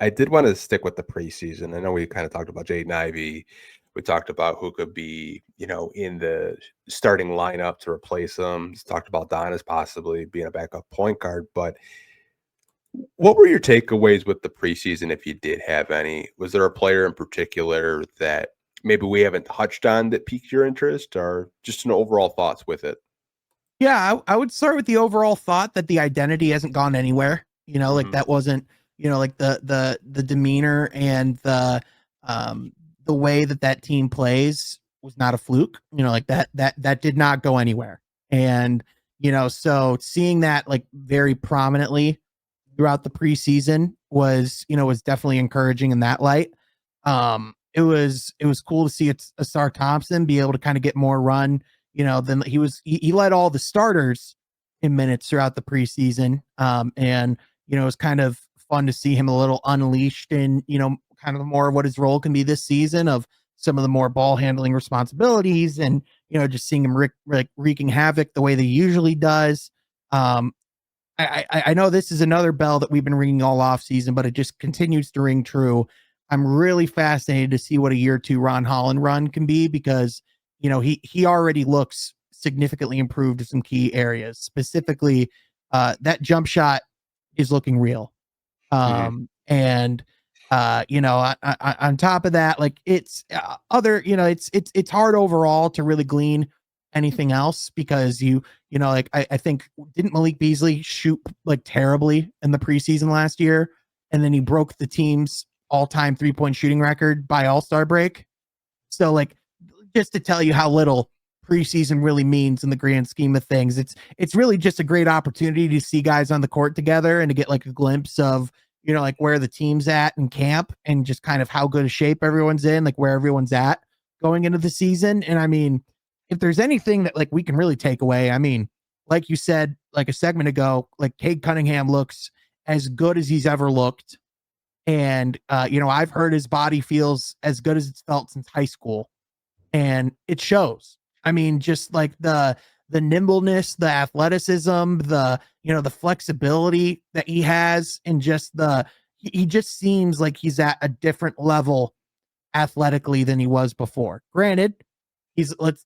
I did want to stick with the preseason. I know we kind of talked about Jaden Ivey. We talked about who could be, in the starting lineup to replace him. Talked about Donis possibly being a backup point guard. But what were your takeaways with the preseason, if you did have any? Was there a player in particular that maybe we haven't touched on that piqued your interest, or just an overall thoughts with it? Yeah, I would start with the overall thought that the identity hasn't gone anywhere. Like Hmm. that wasn't, like the demeanor and the way that team plays was not a fluke. Like that did not go anywhere. And so seeing that like very prominently throughout the preseason was definitely encouraging in that light. It was cool to see Asar Thompson be able to kind of get more run. Then he led all the starters in minutes throughout the preseason. And it was kind of fun to see him a little unleashed in, kind of more of what his role can be this season, of some of the more ball handling responsibilities, and just seeing him wreaking havoc the way that he usually does. Um, I know this is another bell that we've been ringing all off season, but it just continues to ring true. I'm really fascinated to see what a year two Ron Holland run can be, because he already looks significantly improved in some key areas. Specifically, that jump shot is looking real. Hmm. And on top of that, like it's other, it's hard overall to really glean anything else, because like I think, didn't Malik Beasley shoot like terribly in the preseason last year, and then he broke the team's all-time three-point shooting record by All-Star break. So like, just to tell you how little preseason really means in the grand scheme of things, it's really just a great opportunity to see guys on the court together and to get like a glimpse of like where the team's at in camp, and just kind of how good a shape everyone's in, like where everyone's at going into the season. And I mean, if there's anything that like we can really take away, I mean, like you said like a segment ago, like Cade Cunningham looks as good as he's ever looked. And I've heard his body feels as good as it's felt since high school, and it shows. I mean, just like the nimbleness, the athleticism, the flexibility that he has, and just he just seems like he's at a different level athletically than he was before. Granted,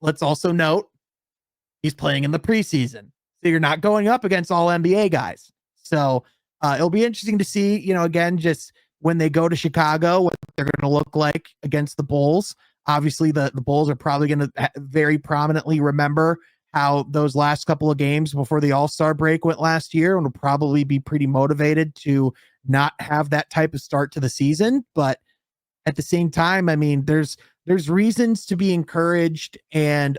let's also note he's playing in the preseason, so you're not going up against all NBA guys. So it'll be interesting to see, again, just when they go to Chicago, what they're going to look like against the Bulls. Obviously, the Bulls are probably going to very prominently remember how those last couple of games before the All-Star break went last year, and will probably be pretty motivated to not have that type of start to the season. But at the same time, I mean, there's reasons to be encouraged, and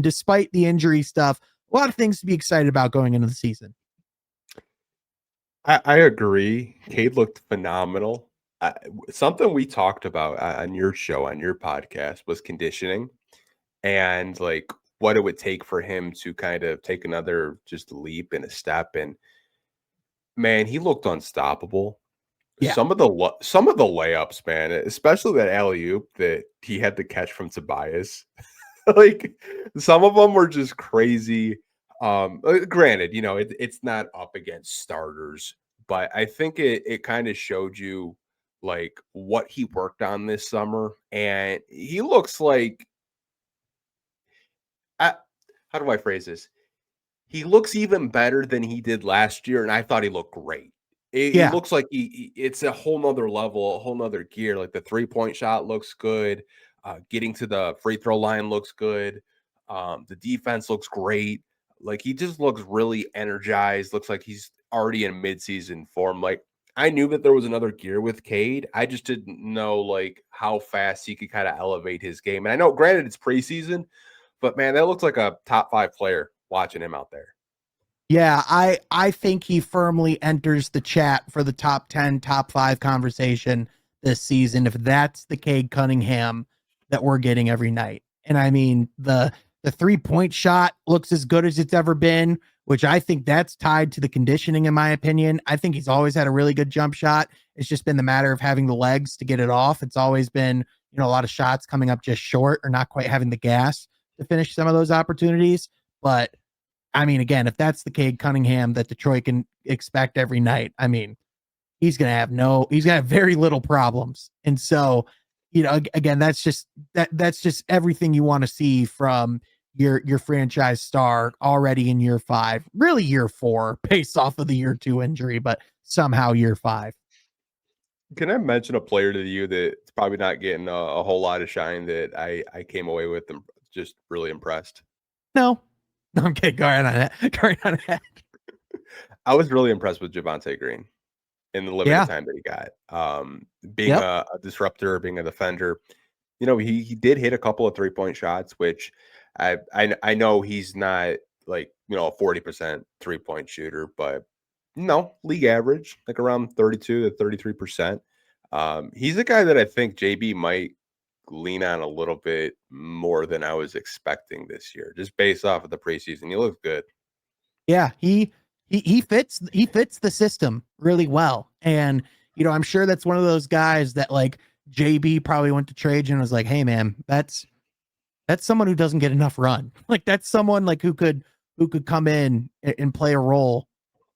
despite the injury stuff, a lot of things to be excited about going into the season. I agree. Cade looked phenomenal. Something we talked about on your show, on your podcast, was conditioning, and like what it would take for him to kind of take another just leap and a step. And man, he looked unstoppable. Yeah. Some of the layups, man, especially that alley oop that he had to catch from Tobias. Like, some of them were just crazy. Granted, it's not up against starters, but I think it kind of showed you like what he worked on this summer, and he looks like, how do I phrase this? He looks even better than he did last year, and I thought he looked great. It Yeah. looks like it's a whole nother level, a whole nother gear. Like the 3-point shot looks good. Getting to the free throw line looks good. The defense looks great. Like, he just looks really energized. Looks like he's already in midseason form. Like, I knew that there was another gear with Cade. I just didn't know like how fast he could kind of elevate his game. And I know, granted, it's preseason, but man, that looks like a top 5 player watching him out there. Yeah, I think he firmly enters the chat for the top 10, top 5 conversation this season, if that's the Cade Cunningham that we're getting every night. And I mean, the 3-point shot looks as good as it's ever been, which I think that's tied to the conditioning, in my opinion. I think he's always had a really good jump shot. It's just been the matter of having the legs to get it off. It's always been, a lot of shots coming up just short, or not quite having the gas to finish some of those opportunities. But I mean, again, if that's the Cade Cunningham that Detroit can expect every night, I mean, he's gonna have very little problems. And so, again, that's just everything you want to see from your franchise star already in year 5, really year 4, based off of the year 2 injury, but somehow year 5. Can I mention a player to you that's probably not getting a whole lot of shine that I came away with and just really impressed? No, no, I'm kidding. Go right on that. Go right on ahead. I was really impressed with Javonte Green in the limited Yeah. time that he got. Being Yep. a disruptor, being a defender, he did hit a couple of 3-point shots, which I know he's not like, a 40% 3-point shooter, but no, league average, like around 32 to 33%. He's a guy that I think JB might lean on a little bit more than I was expecting this year, just based off of the preseason. He looks good. Yeah, he fits the system really well. And I'm sure that's one of those guys that like JB probably went to Trajan and was like, "Hey man, that's someone who doesn't get enough run." Like that's someone like who could come in and play a role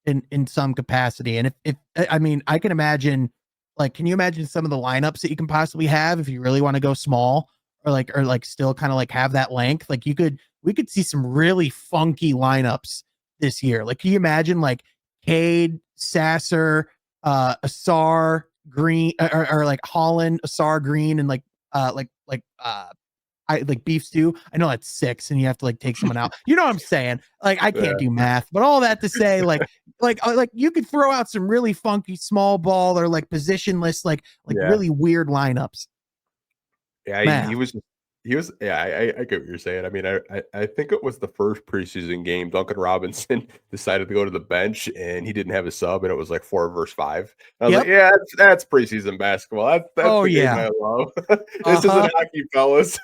in some capacity. And if I mean, I can imagine, like, can you imagine some of the lineups that you can possibly have if you really want to go small, or like still kind of like have that length? Like we could see some really funky lineups this year. Like, can you imagine like Cade, Sasser, Asar, Green, or like Holland, Asar, Green, and I like beef stew. I know that's 6 and you have to like take someone out. You know what I'm saying? Like I can't Yeah, do math, but all that to say, like you could throw out some really funky small ball or like positionless, like yeah. really weird lineups. Yeah, he Math. was yeah, I get what you're saying. I mean, I think it was the first preseason game, Duncan Robinson decided to go to the bench, and he didn't have a sub, and it was like 4 versus 5. I was like, Yep. "Yeah, that's preseason basketball. That's Oh the game yeah. I love. This isn't Uh-huh. hockey, fellas."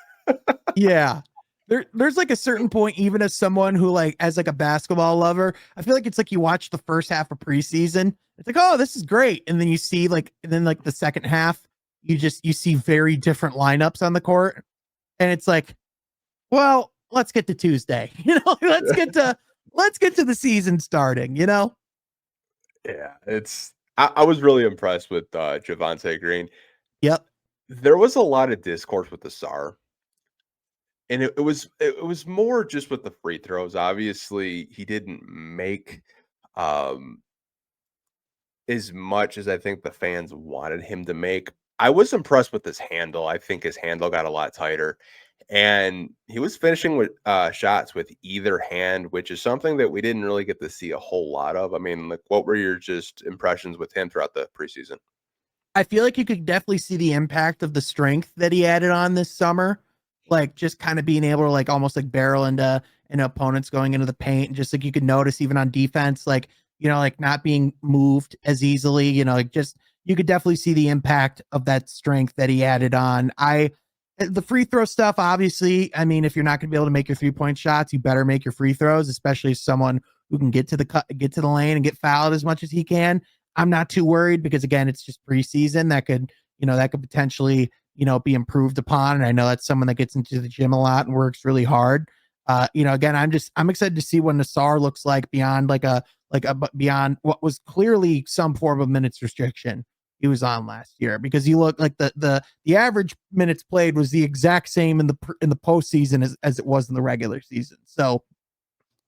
Yeah. There's like a certain point, even as someone who like as like a basketball lover, I feel like it's like you watch the first half of preseason. It's like, oh, this is great. And then you see like, and then like the second half, you see very different lineups on the court. And it's like, well, let's get to Tuesday. Let's get to the season starting. Yeah, I was really impressed with, Javonte Green. Yep. There was a lot of discourse with the SAR, and it was more just with the free throws. Obviously, he didn't make, um as much as I think the fans wanted him to make. I was impressed with his handle. I think his handle got a lot tighter, and he was finishing with, shots with either hand, which is something that we didn't really get to see a whole lot of. I mean, like, what were your just impressions with him throughout the preseason? I feel like you could definitely see the impact of the strength that he added on this summer. Like just kind of being able to like almost like barrel into opponents going into the paint. And just like you could notice even on defense, like, like not being moved as easily, like just you could definitely see the impact of that strength that he added on. The free throw stuff, obviously, I mean, if you're not going to be able to make your 3-point shots, you better make your free throws, especially as someone who can get to the lane and get fouled as much as he can. I'm not too worried because again, it's just preseason that could potentially, be improved upon. And I know that's someone that gets into the gym a lot and works really hard. Again, I'm excited to see what Nassar looks like beyond beyond what was clearly some form of minutes restriction he was on last year, because you look like the average minutes played was the exact same in the postseason as it was in the regular season. So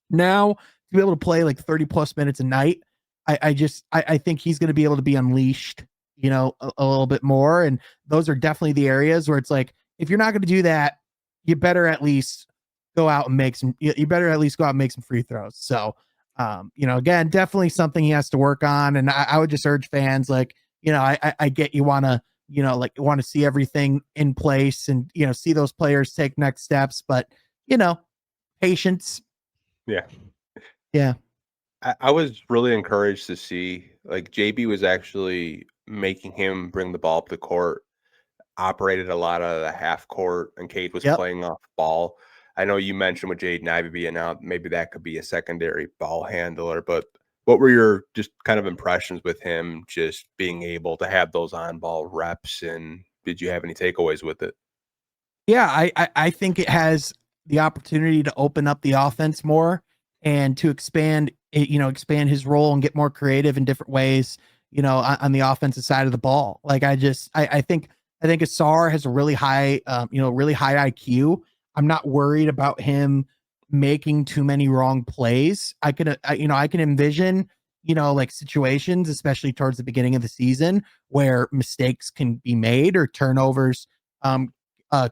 now to be able to play like 30 plus minutes a night, I think he's going to be able to be unleashed, a little bit more. And those are definitely the areas where it's like, if you're not going to do that, you better at least go out and you better at least go out and make some free throws. So, again, definitely something he has to work on. And I would just urge fans, like, I get you want to, like want to see everything in place and, see those players take next steps, but, patience. Yeah. Yeah. I was really encouraged to see, like, JB was actually making him bring the ball up the court, operated a lot of the half court, and Cade was Yep. playing off ball. I know you mentioned with Jaden Ivey being out, maybe that could be a secondary ball handler, but what were your just kind of impressions with him just being able to have those on ball reps, and did you have any takeaways with it? Yeah, I think it has the opportunity to open up the offense more and to expand his role and get more creative in different ways. on the offensive side of the ball. Like I think Asar has a really high, really high IQ. I'm not worried about him making too many wrong plays. I can envision, like situations, especially towards the beginning of the season, where mistakes can be made or turnovers um,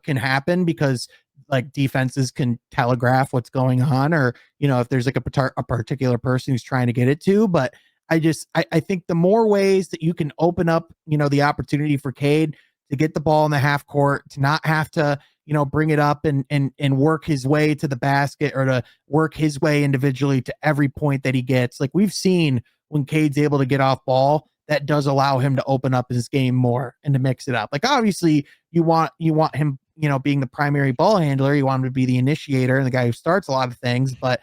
can happen because like defenses can telegraph what's going on, or if there's like a particular person who's trying to get it to. But I think the more ways that you can open up, the opportunity for Cade to get the ball in the half court, to not have to, bring it up and work his way to the basket, or to work his way individually to every point that he gets. Like we've seen when Cade's able to get off ball, that does allow him to open up his game more and to mix it up. Like obviously you want him, being the primary ball handler, you want him to be the initiator and the guy who starts a lot of things, but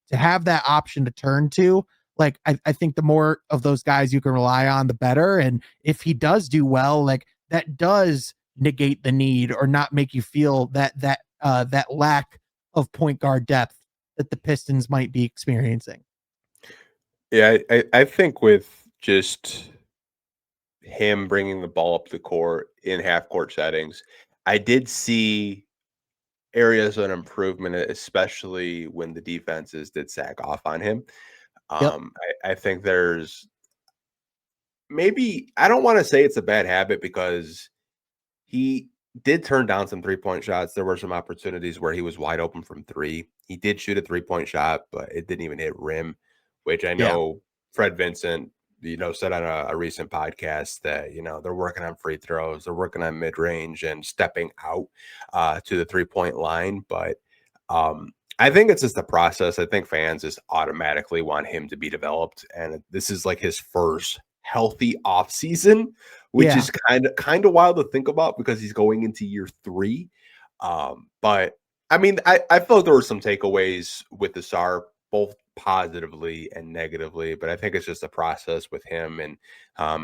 to have that option to turn to, like I think the more of those guys you can rely on, the better. And if he does do well, like that does negate the need or not make you feel that lack of point guard depth that the Pistons might be experiencing. Yeah, I think with just him bringing the ball up the court in half court settings, I did see areas of improvement, especially when the defenses did sag off on him. Yep. I think there's maybe I don't want to say it's a bad habit because he did turn down some three-point shots. There were some opportunities where he was wide open from three. He did shoot a three-point shot, but it didn't even hit rim, which I Yeah. know Fred Vincent, said on a recent podcast that, they're working on free throws, they're working on mid-range and stepping out to the three-point line. But I think it's just the process. I think fans just automatically want him to be developed. And this is like his first healthy off season, which Yeah. is kind of wild to think about because he's going into year three. But I mean, I feel like there were some takeaways with the SAR, both positively and negatively. But I think it's just a process with him, and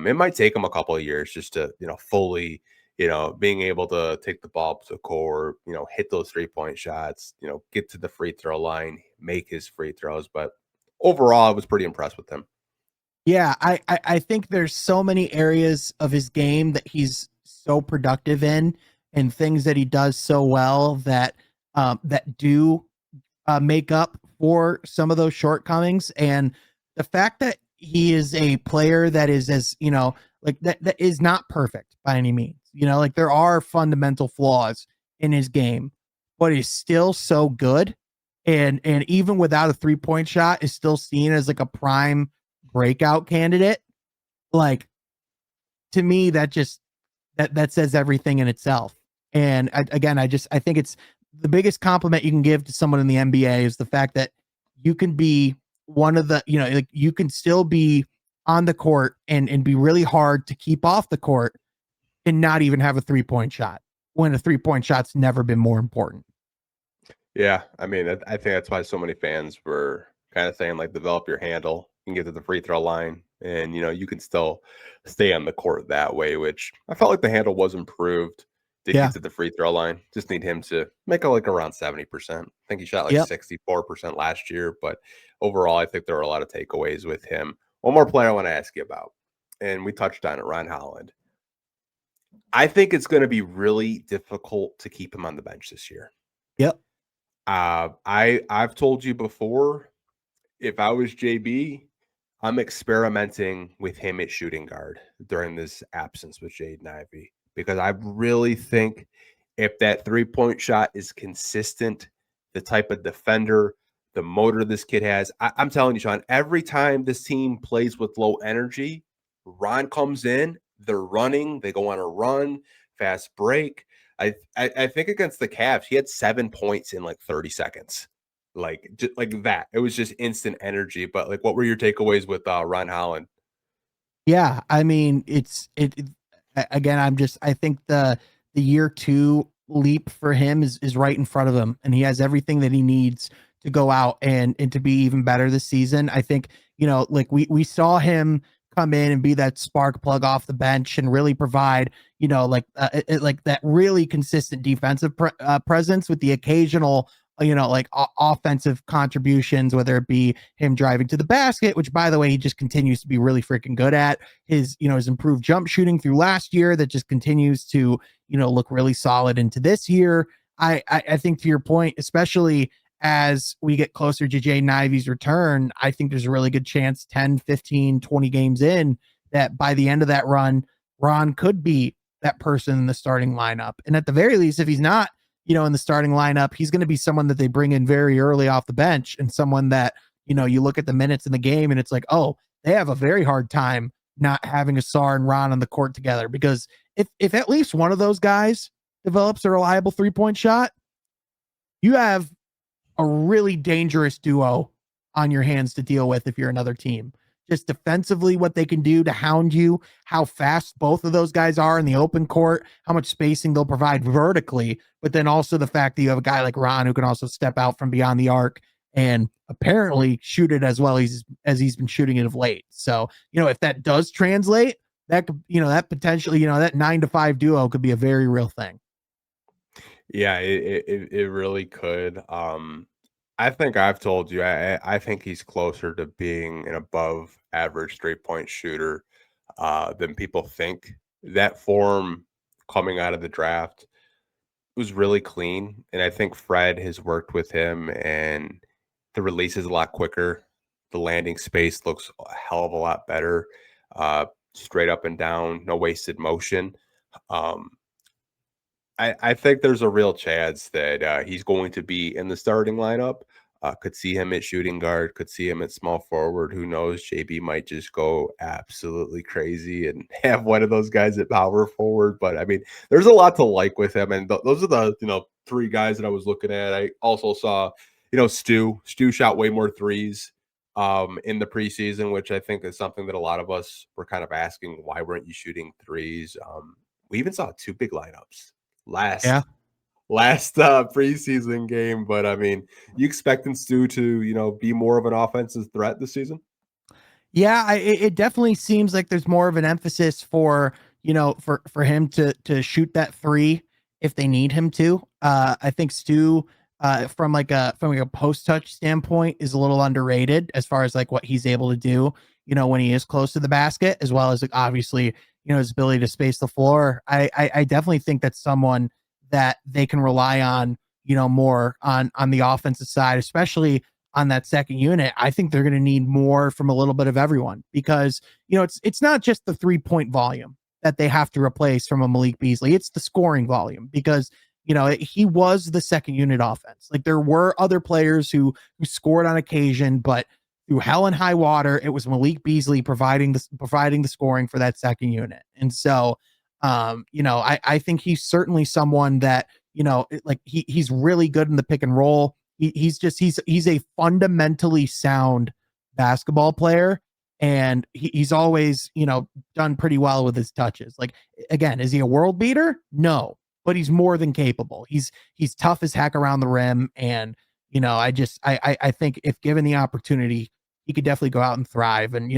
it might take him a couple of years just to fully being able to take the ball up to the core, hit those 3-point shots, get to the free throw line, make his free throws. But overall, I was pretty impressed with him. Yeah, I think there's so many areas of his game that he's so productive in, and things that he does so well that do make up for some of those shortcomings. And the fact that he is a player that is, as like that is not perfect by any means. Like there are fundamental flaws in his game, but he's still so good. And even without a 3-point shot, is still seen as like a prime breakout candidate. Like to me, that says everything in itself. And again, I think it's the biggest compliment you can give to someone in the NBA is the fact that you can be one of the, like you can still be on the court and be really hard to keep off the court and not even have a 3-point shot when a 3-point shot's never been more important. Yeah, I mean, I think that's why so many fans were kind of saying like, develop your handle and get to the free throw line, and you can still stay on the court that way. Which I felt like the handle was improved. Did Yeah. get to the free throw line. Just need him to make it like around 70%. I think he shot like Yep. 64% last year, but overall, I think there are a lot of takeaways with him. One more player I want to ask you about, and we touched on it, Ron Holland. I think it's going to be really difficult to keep him on the bench this year. Yep. I've told you before, if I was JB, I'm experimenting with him at shooting guard during this absence with Jaden Ivey because I really think if that 3-point shot is consistent, the type of defender, the motor this kid has, I'm telling you, Sean, every time this team plays with low energy, Ron comes in, they're running, they go on a run, fast break. I think against the Cavs, he had 7 points in like 30 seconds. Like just like that. It was just instant energy. But like what were your takeaways with Ron Holland? Yeah, I mean, again, I think the year 2 leap for him is right in front of him, and he has everything that he needs to go out and to be even better this season. I think, like we saw him come in and be that spark plug off the bench and really provide, like that really consistent defensive presence with the occasional like offensive contributions, whether it be him driving to the basket, which by the way, he just continues to be really freaking good at, his improved jump shooting through last year that just continues to, look really solid into this year. I think to your point, especially as we get closer to Jay Ivy's return, I think there's a really good chance 10, 15, 20 games in that by the end of that run, Ron could be that person in the starting lineup. And at the very least, if he's not, in the starting lineup, he's going to be someone that they bring in very early off the bench and someone that, you look at the minutes in the game and it's like, oh, they have a very hard time not having Asar and Ron on the court together. Because if at least one of those guys develops a reliable 3-point shot, you have a really dangerous duo on your hands to deal with if you're another team. Just defensively, what they can do to hound you, how fast both of those guys are in the open court, how much spacing they'll provide vertically, but then also the fact that you have a guy like Ron who can also step out from beyond the arc and apparently shoot it as well as he's been shooting it of late. So, if that does translate, that could, that potentially, that 9-5 duo could be a very real thing. Yeah, it really could. I think I've told you, I think he's closer to being an above average 3-point shooter than people think. That form coming out of the draft was really clean, and I think Fred has worked with him, and the release is a lot quicker. The landing space looks a hell of a lot better, straight up and down, no wasted motion. Um, I think there's a real chance that he's going to be in the starting lineup. Could see him at shooting guard, could see him at small forward. Who knows? JB might just go absolutely crazy and have one of those guys at power forward. But I mean, there's a lot to like with him, and those are the three guys that I was looking at. I also saw Stu. Stu shot way more threes in the preseason, which I think is something that a lot of us were kind of asking, why weren't you shooting threes? We even saw two big lineups Yeah. last preseason game. But I mean, you expecting Stu to, be more of an offensive threat this season? Yeah, it definitely seems like there's more of an emphasis for for him to shoot that three if they need him to. I think Stu, from a post touch standpoint, is a little underrated as far as like what he's able to do. When he is close to the basket, as well as like, obviously his ability to space the floor. I definitely think that's someone that they can rely on. More on the offensive side, especially on that second unit. I think they're going to need more from a little bit of everyone because, it's not just the 3-point volume that they have to replace from a Malik Beasley. It's the scoring volume because, he was the second unit offense. Like there were other players who scored on occasion, but through hell and high water, it was Malik Beasley providing the scoring for that second unit. And so, I think he's certainly someone that, like he's really good in the pick and roll. He's a fundamentally sound basketball player, and he's always done pretty well with his touches. Like again, is he a world beater? No, but he's more than capable. He's tough as heck around the rim, and I think if given the opportunity, he could definitely go out and thrive. And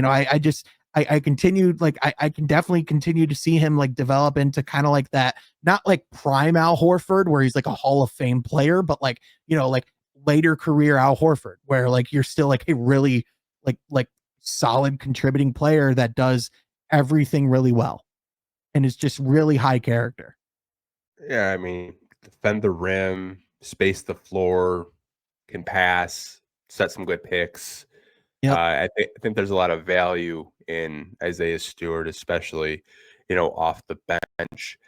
I continued like I can definitely continue to see him like develop into kind of like that, not like prime Al Horford where he's like a Hall of Fame player, but like like later career Al Horford, where like you're still like a really like solid contributing player that does everything really well and is just really high character. Yeah, I mean, defend the rim, space the floor, can pass, set some good picks. Yep. I think there's a lot of value in Isaiah Stewart, especially, off the bench.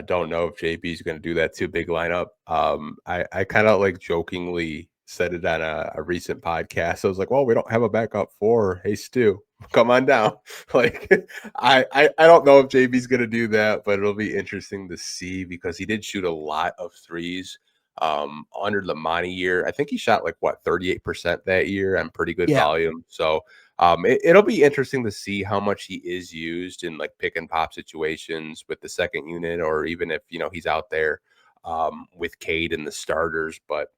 Don't know if JB is going to do that too big lineup. I kind of like jokingly said it on a recent podcast. I was like, well, we don't have a backup four. Hey, Stu, come on down. Like, I don't know if JB's going to do that, but it'll be interesting to see because he did shoot a lot of threes under the Monty year. I think he shot like what 38% that year and pretty good Yeah. volume. So it'll be interesting to see how much he is used in like pick and pop situations with the second unit, or even if he's out there with Cade and the starters. But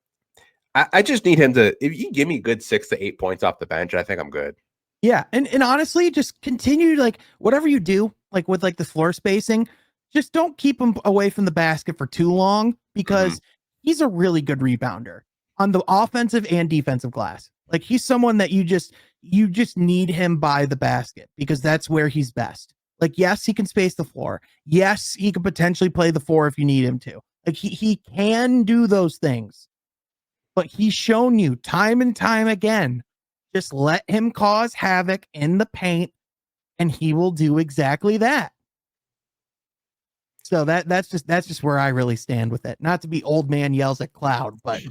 I just need him to, if you give me good 6 to 8 points off the bench, I think I'm good. Yeah, and honestly, just continue like whatever you do, like with like the floor spacing, just don't keep him away from the basket for too long Mhm. because he's a really good rebounder. on the offensive and defensive glass. Like he's someone that you just need him by the basket because that's where he's best. Like, yes, he can space the floor. Yes, he could potentially play the four if you need him to. Like he can do those things, but he's shown you time and time again, just let him cause havoc in the paint and he will do exactly that. So that's just where I really stand with it. Not to be old man yells at cloud, but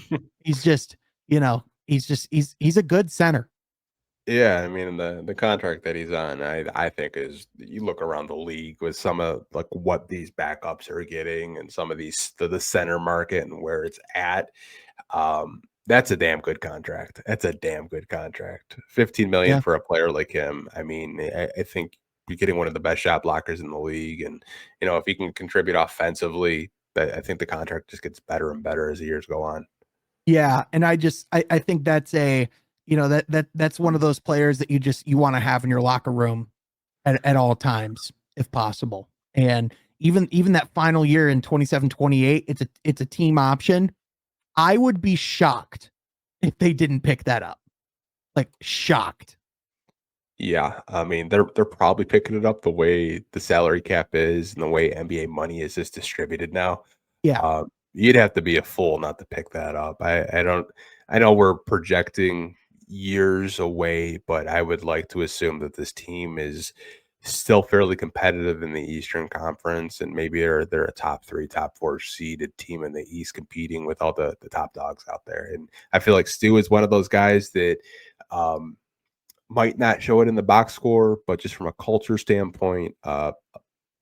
he's just, he's a good center. Yeah, I mean the contract that he's on, I think is you look around the league with some of like what these backups are getting and some of these the center market and where it's at. That's a damn good contract. That's a damn good contract. 15 million Yeah. for a player like him. I mean, I think you're getting one of the best shot blockers in the league, and if he can contribute offensively, I think the contract just gets better and better as the years go on. Yeah. And I think that's that's one of those players that you want to have in your locker room at all times, if possible. And even that final year in 27-28, it's a team option. I would be shocked if they didn't pick that up. Like shocked. Yeah, I mean, they're probably picking it up the way the salary cap is and the way NBA money is just distributed now. Yeah. You'd have to be a fool not to pick that up. I don't I know we're projecting years away, but I would like to assume that this team is still fairly competitive in the Eastern Conference, and maybe they're a top 3, top 4 seeded team in the East competing with all the top dogs out there. And I feel like Stu is one of those guys that um might not show it in the box score, but just from a culture standpoint,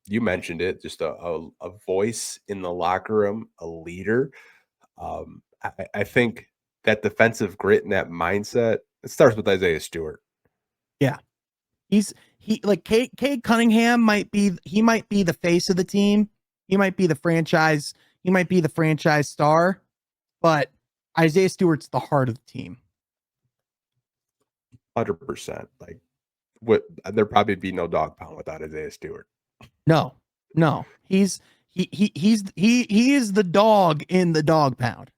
you mentioned it, just a voice in the locker room, a leader. I think that defensive grit and that mindset, it starts with Isaiah Stewart. Yeah. He like Cade Cunningham might be the face of the team. He might be the franchise, star, but Isaiah Stewart's the heart of the team. 100%. Like, what there'd probably be no dog pound without Isaiah Stewart. No. No. He is the dog in the dog pound.